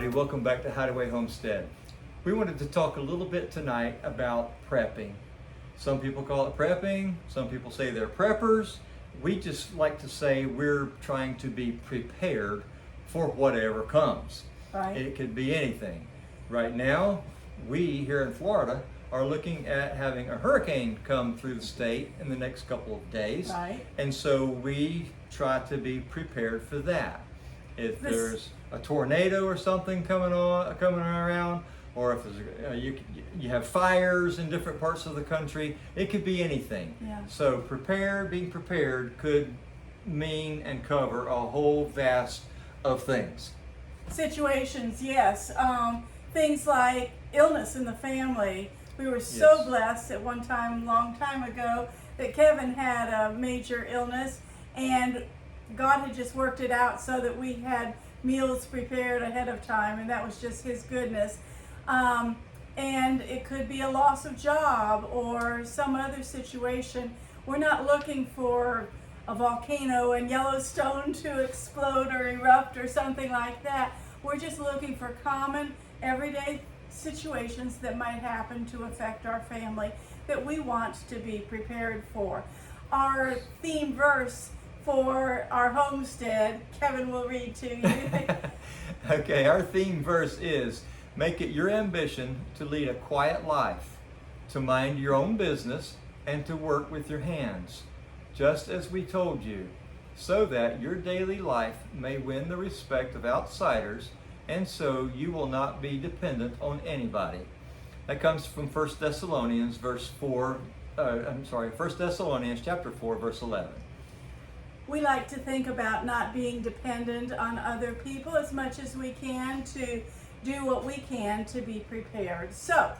everybody. Welcome back to Hideaway Homestead. We wanted to talk a little bit tonight about prepping. Some people call it prepping, some people say they're preppers. We just like to say we're trying to be prepared for whatever comes. Right. It could be anything. Right now, we here in Florida are looking at having a hurricane come through the state in the next couple of days. Right. And so we try to be prepared for that. If there's a tornado or something coming around, or if there's you have fires in different parts of the country, it could be anything. Yeah. So being prepared could mean and cover a whole vast of things. Situations, yes. Things like illness in the family. We were so Yes. blessed at one time, long time ago, that Kevin had a major illness, and God had just worked it out so that we had meals prepared ahead of time, and that was just His goodness. And it could be a loss of job or some other situation. We're not looking for a volcano in Yellowstone to explode or erupt or something like that. We're just looking for common, everyday situations that might happen to affect our family that we want to be prepared for. Our theme verse for our homestead, Kevin will read to you. Okay, our theme verse is, make it your ambition to lead a quiet life, to mind your own business, and to work with your hands, just as we told you, so that your daily life may win the respect of outsiders, and so you will not be dependent on anybody. That comes from 1 Thessalonians chapter 4, verse 11. We like to think about not being dependent on other people as much as we can to do what we can to be prepared. So,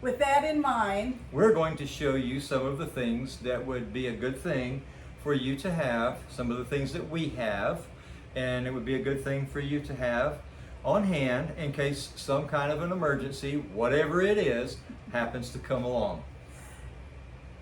with that in mind, we're going to show you some of the things that would be a good thing for you to have, some of the things that we have, and it would be a good thing for you to have on hand in case some kind of an emergency, whatever it is, happens to come along.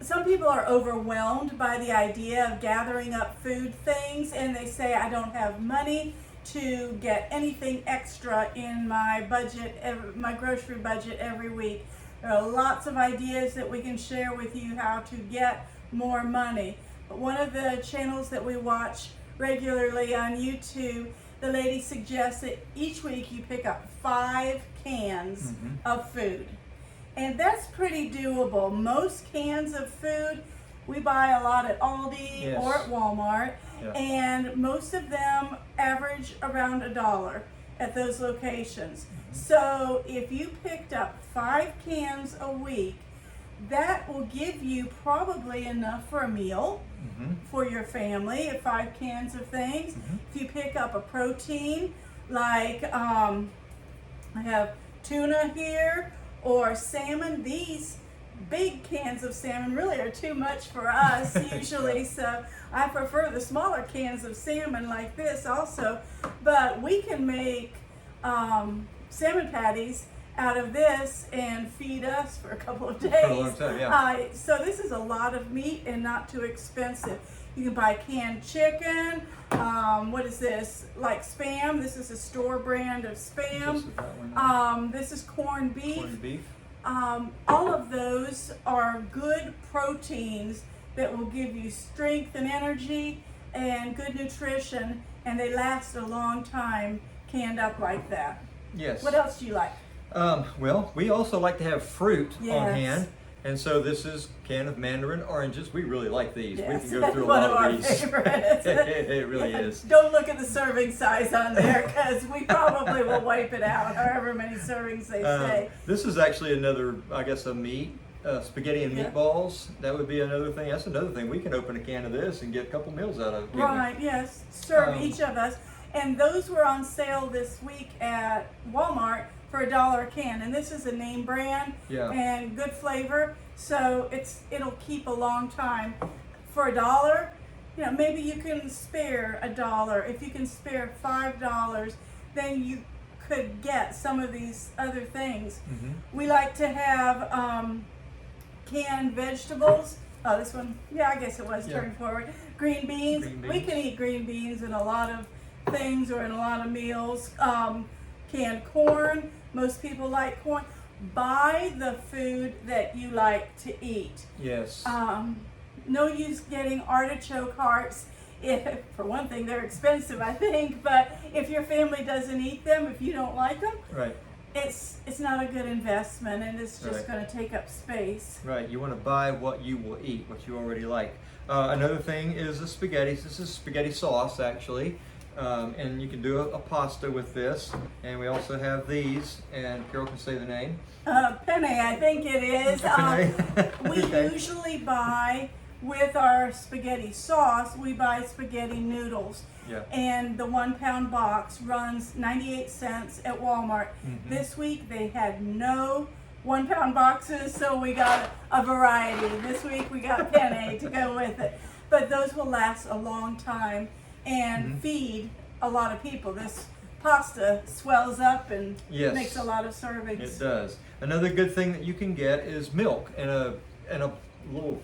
some people are overwhelmed by the idea of gathering up food things, and they say, I don't have money to get anything extra in my budget, my grocery budget every week. There are lots of ideas that we can share with you how to get more money. But one of the channels that we watch regularly on YouTube, the lady suggests that each week you pick up 5 cans of food. And that's pretty doable. Most cans of food, we buy a lot at Aldi or at Walmart, and most of them average around $1 at those locations. So if you picked up 5 cans a week, that will give you probably enough for a meal for your family, 5 cans of things. If you pick up a protein, like I have tuna here, or salmon, these big cans of salmon really are too much for us usually, so I prefer the smaller cans of salmon like this also. But we can make salmon patties out of this and feed us for a couple of days. For a long time, So this is a lot of meat and not too expensive. You can buy canned chicken. What is this? Like Spam. This is a store brand of Spam. This is corned beef. Corned beef. All of those are good proteins that will give you strength and energy and good nutrition, and they last a long time canned up like that. Yes. What else do you like? Well, we also like to have fruit on Yes. hand. And so this is a can of mandarin oranges. We really like these. Yes, We can go through a one lot of our of these. favorites. It really is. Don't look at the serving size on there, because we probably will wipe it out, however many servings they say. This is actually another, I guess, a meat, spaghetti and meatballs. That would be another thing. That's another thing. We can open a can of this and get a couple meals out of it. Right, yes. Serve each of us. And those were on sale this week at Walmart for $1 a can, and this is a name brand and good flavor, so it'll keep a long time. For $1, you know, maybe you can spare $1. If you can spare $5, then you could get some of these other things. We like to have canned vegetables. Oh, this one, I guess it was turned forward. Green beans. We can eat green beans in a lot of things or in a lot of meals. canned corn. Most people like corn. Buy the food that you like to eat. Yes. No use getting artichoke hearts. If, for one thing, they're expensive, I think, but if your family doesn't eat them, if you don't like them, Right. it's not a good investment, and it's just Right. going to take up space. Right. You want to buy what you will eat, what you already like. Another thing is the spaghetti. This is spaghetti sauce, actually. And you can do a pasta with this. And we also have these, and Carol can say the name. Penne, I think it is. Penne. We Okay. usually buy, with our spaghetti sauce, we buy spaghetti noodles. Yeah. And the 1 pound box runs 98 cents at Walmart. Mhm. This week they had no 1 pound boxes, so we got a variety. This week we got penne to go with it. But those will last a long time and feed a lot of people. This pasta swells up and Yes. makes a lot of servings. It does. Another good thing that you can get is milk in a little,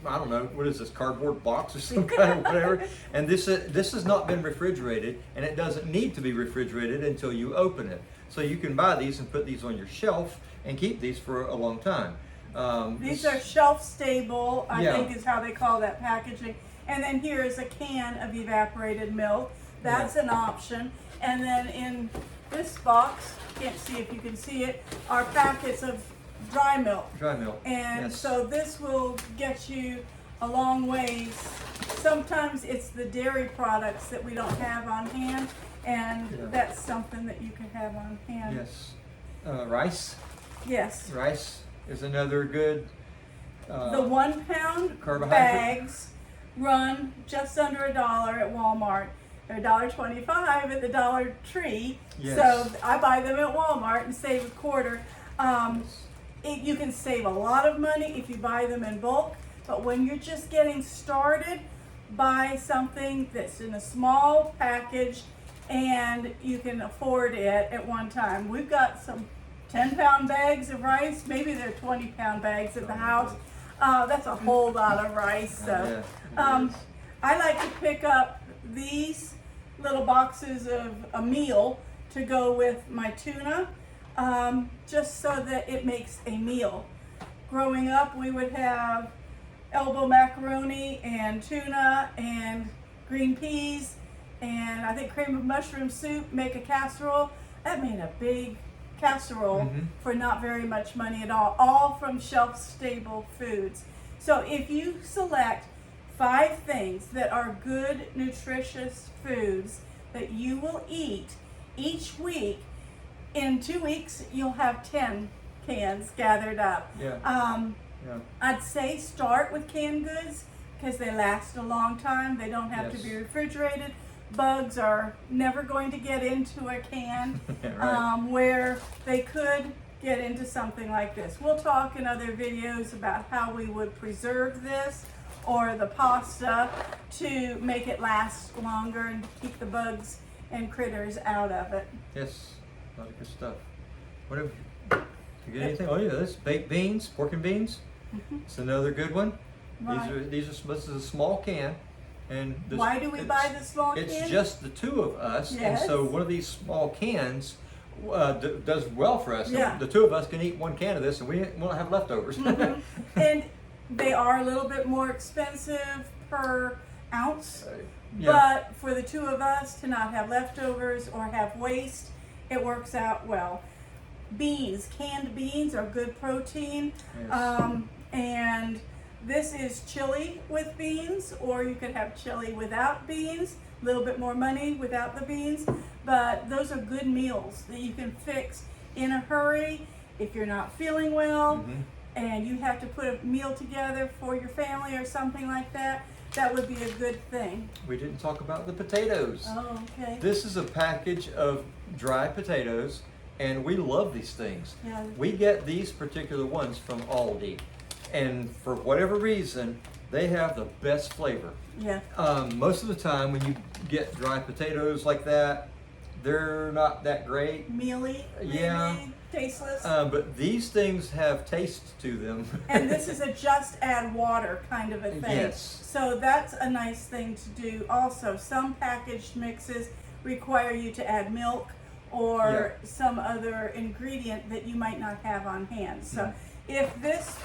I don't know, what is this, cardboard box or some kind of whatever. And this has not been refrigerated, and it doesn't need to be refrigerated until you open it. So you can buy these and put these on your shelf and keep these for a long time. These are shelf stable, I Yeah. think is how they call that packaging. And then here is a can of evaporated milk. That's an option. And then in this box, can't see if you can see it, are packets of dry milk. Dry milk. And Yes. so this will get you a long ways. Sometimes it's the dairy products that we don't have on hand, and Yeah. that's something that you can have on hand. Yes. Rice. Yes. Rice is another good. The 1 pound carbohydrate. bags run just under $1 at Walmart. They're $1.25 at the Dollar Tree. Yes. So I buy them at Walmart and save a quarter. You can save a lot of money if you buy them in bulk, but when you're just getting started, buy something that's in a small package and you can afford it at one time. We've got some 10-pound bags of rice. Maybe they're 20-pound bags at the house. That's a whole lot of rice. So Yeah, it is. I like to pick up these little boxes of a meal to go with my tuna, just so that it makes a meal. Growing up, we would have elbow macaroni and tuna and green peas and I think cream of mushroom soup, make a casserole. That made a big casserole for not very much money at all from shelf-stable foods. So if you select 5 things that are good, nutritious foods that you will eat each week, in 2 weeks you'll have 10 cans gathered up. Yeah. I'd say start with canned goods because they last a long time. They don't have to Yes. be refrigerated. Bugs are never going to get into a can Right. where they could get into something like this. We'll talk in other videos about how we would preserve this or the pasta to make it last longer and keep the bugs and critters out of it. Yes. A lot of good stuff. What have you get anything? Oh yeah, this baked beans, pork and beans. It's another good one. Right. This is a small can, and this, Why do we buy the small It's can? just the 2 of us, and Yes. so one of these small cans does well for us. Yeah. The 2 of us can eat 1 can of this, and we won't have leftovers. And they are a little bit more expensive per ounce. Yeah. But for the 2 of us to not have leftovers or have waste, it works out well. Beans, canned beans are good protein. Yes. And this is chili with beans, or you could have chili without beans. A little bit more money without the beans. But those are good meals that you can fix in a hurry if you're not feeling well and you have to put a meal together for your family or something like that. That would be a good thing. We didn't talk about the potatoes. Oh, okay. This is a package of dried potatoes, and we love these things. Yeah. We get these particular ones from Aldi, and for whatever reason, they have the best flavor. Yeah. Most of the time when you get dried potatoes like that, they're not that great. Mealy, maybe, Yeah. tasteless. But these things have taste to them. And this is a just add water kind of a thing. Yes. So that's a nice thing to do also. Some packaged mixes require you to add milk or some other ingredient that you might not have on hand. So if this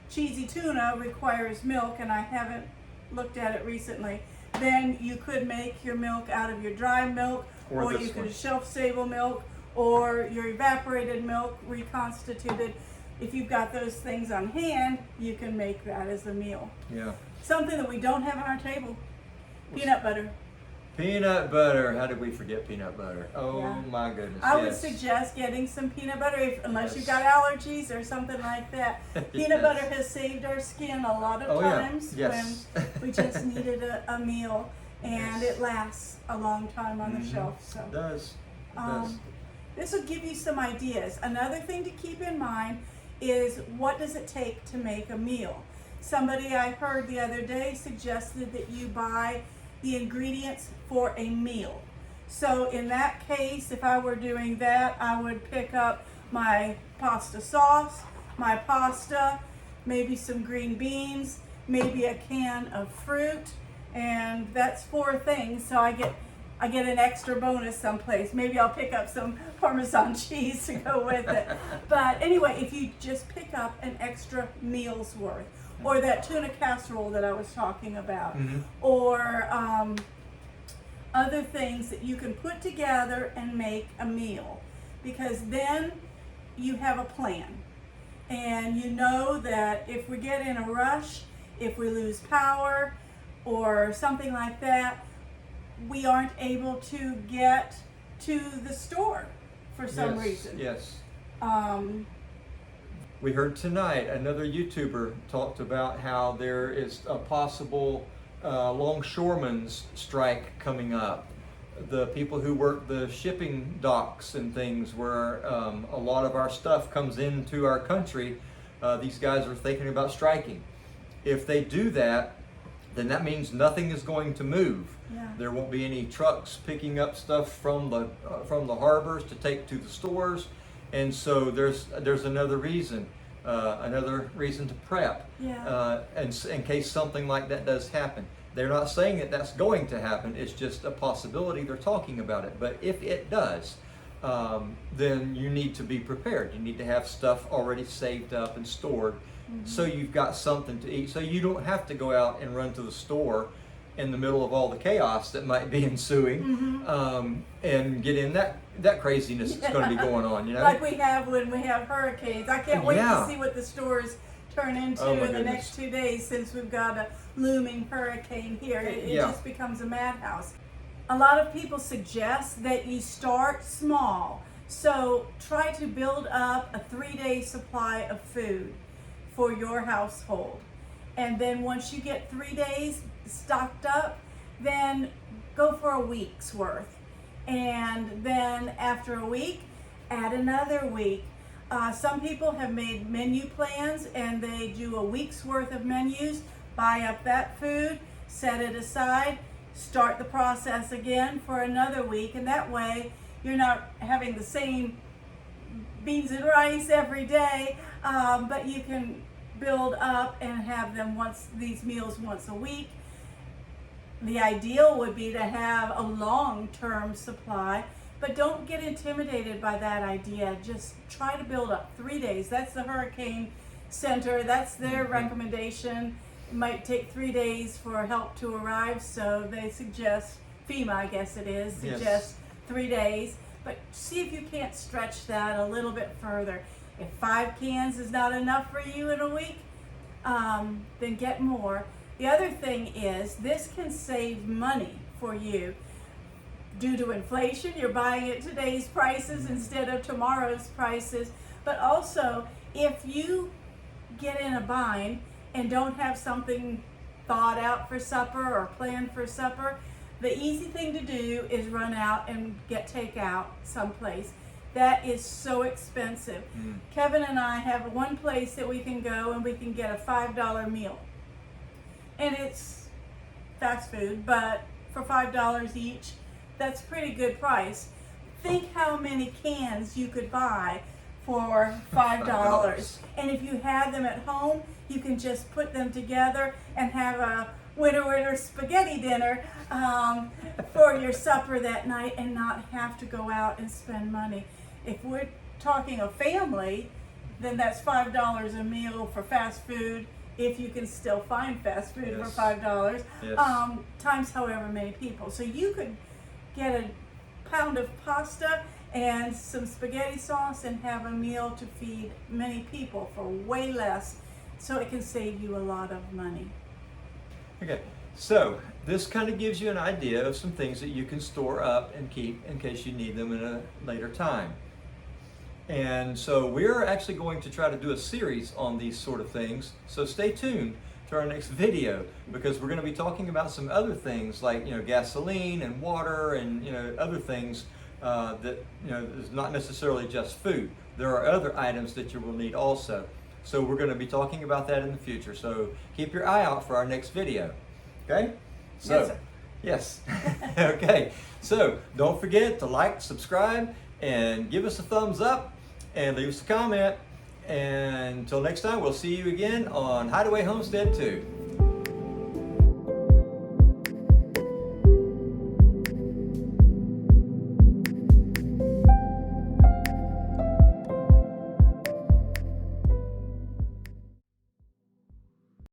cheesy tuna requires milk, and I haven't looked at it recently, then you could make your milk out of your dry milk, or you could shelf-stable milk, or your evaporated milk reconstituted. If you've got those things on hand, you can make that as a meal. Yeah. Something that we don't have on our table, peanut butter. Peanut butter. How did we forget peanut butter? Oh my goodness. I would suggest getting some peanut butter, unless you've got allergies or something like that. Peanut butter has saved our skin a lot of times when we just needed a meal, and it lasts a long time on the shelf. So it does. This will give you some ideas. Another thing to keep in mind is, what does it take to make a meal? Somebody I heard the other day suggested that you buy the ingredients for a meal. So in that case, if I were doing that, I would pick up my pasta sauce, my pasta, maybe some green beans, maybe a can of fruit, and that's 4 things. So I get an extra bonus someplace. Maybe I'll pick up some Parmesan cheese to go with it. But anyway, if you just pick up an extra meal's worth, or that tuna casserole that I was talking about, or other things that you can put together and make a meal, because then you have a plan. And you know that if we get in a rush, if we lose power or something like that, we aren't able to get to the store for some reason. Yes. We heard tonight another YouTuber talked about how there is a possible longshoremen's strike coming up. The people who work the shipping docks and things where a lot of our stuff comes into our country, these guys are thinking about striking. If they do that, then that means nothing is going to move. There won't be any trucks picking up stuff from the harbors to take to the stores, and so there's another reason to prep, and in case something like that does happen. They're not saying that that's going to happen. It's just a possibility. They're talking about it. But if it does, then you need to be prepared. You need to have stuff already saved up and stored, so you've got something to eat. So you don't have to go out and run to the store in the middle of all the chaos that might be ensuing, and get in that craziness that's going to be going on. You know, like we have when we have hurricanes. I can't wait to see what the stores turn into in the next 2 days, since we've got a looming hurricane here. It just becomes a madhouse. A lot of people suggest that you start small. So try to build up a 3-day supply of food for your household. And then once you get 3 days stocked up, then go for a week's worth. And then after a week, add another week. Some people have made menu plans, and they do a week's worth of menus, buy up that food, set it aside, start the process again for another week, and that way you're not having the same beans and rice every day, but you can build up and have them these meals once a week. The ideal would be to have a long-term supply, but don't get intimidated by that idea. Just try to build up 3 days. That's the Hurricane Center. That's their recommendation. It might take 3 days for help to arrive, so they suggest, FEMA I guess it is, suggests 3 days. But see if you can't stretch that a little bit further. If 5 cans is not enough for you in a week, then get more. The other thing is, this can save money for you. Due to inflation, you're buying at today's prices instead of tomorrow's prices. But also, if you get in a bind and don't have something thawed out for supper or planned for supper, the easy thing to do is run out and get takeout someplace. That is so expensive. Kevin and I have one place that we can go and we can get a $5 meal. And it's fast food, but for $5 each, that's a pretty good price. Think how many cans you could buy for $5. And if you have them at home, you can just put them together and have winter spaghetti dinner for your supper that night and not have to go out and spend money. If we're talking a family, then that's $5 a meal for fast food, if you can still find fast food for $5, times however many people. So you could get a pound of pasta and some spaghetti sauce and have a meal to feed many people for way less, so it can save you a lot of money. Okay, so this kind of gives you an idea of some things that you can store up and keep in case you need them in a later time. And so we're actually going to try to do a series on these sort of things, so stay tuned to our next video, because we're going to be talking about some other things like, gasoline and water and, other things that, is not necessarily just food. There are other items that you will need also. So we're going to be talking about that in the future. So keep your eye out for our next video. Okay? So, Yes, sir. Yes. Okay. So don't forget to like, subscribe, and give us a thumbs up and leave us a comment. And until next time, we'll see you again on Hideaway Homestead 2.